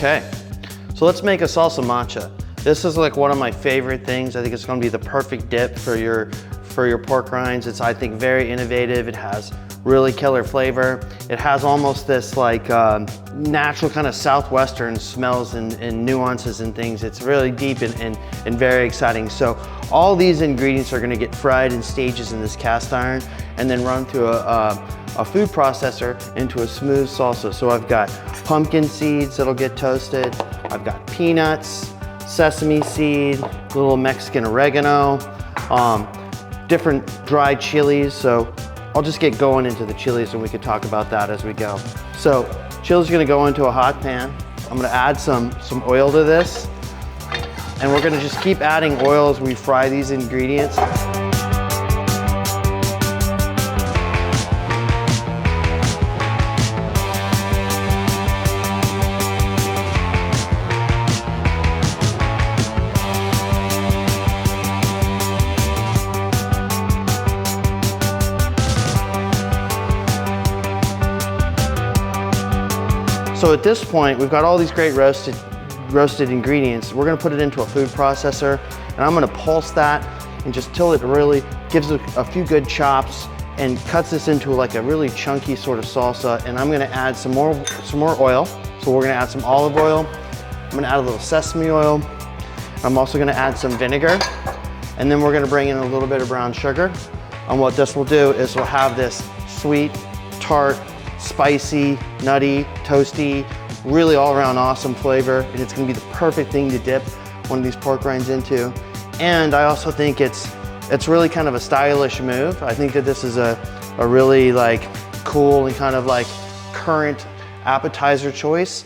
Okay, so let's make a salsa macha. This is like one of my favorite things. I think it's gonna be the perfect dip for your pork rinds. It's, I think, very innovative. It has really killer flavor. It has almost this like natural kind of Southwestern smells and nuances and things. It's really deep and very exciting. So all these ingredients are gonna get fried in stages in this cast iron and then run through a food processor into a smooth salsa. So I've got pumpkin seeds that'll get toasted. I've got peanuts, sesame seed, little Mexican oregano, different dried chilies. So I'll just get going into the chilies and we could talk about that as we go. So chilies are gonna go into a hot pan. I'm gonna add some oil to this, and we're gonna just keep adding oil as we fry these ingredients. So at this point, we've got all these great roasted ingredients. We're gonna put it into a food processor, and I'm gonna pulse that and just till it really gives it a few good chops and cuts this into like a really chunky sort of salsa. And I'm gonna add some more oil. So we're gonna add some olive oil. I'm gonna add a little sesame oil. I'm also gonna add some vinegar. And then we're gonna bring in a little bit of brown sugar. And what this will do is we'll have this sweet, tart, spicy, nutty, toasty, really all around awesome flavor. And it's gonna be the perfect thing to dip one of these pork rinds into. And I also think it's really kind of a stylish move. I think that this is a really like cool and kind of like current appetizer choice.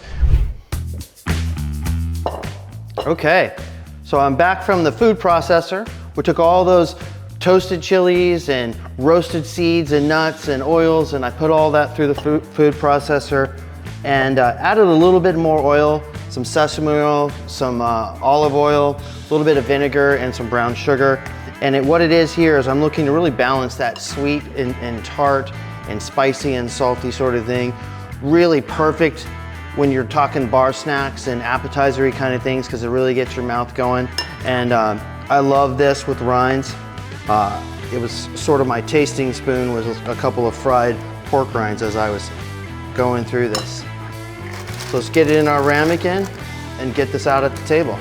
Okay, so I'm back from the food processor. We took all those toasted chilies and roasted seeds and nuts and oils, and I put all that through the food processor and added a little bit more oil, some sesame oil, some olive oil, a little bit of vinegar, and some brown sugar. And what it is here is I'm looking to really balance that sweet and tart and spicy and salty sort of thing. Really perfect when you're talking bar snacks and appetizer-y kind of things, because it really gets your mouth going. And I love this with rinds. It was sort of my tasting spoon was a couple of fried pork rinds as I was going through this. So let's get it in our ramekin and get this out at the table.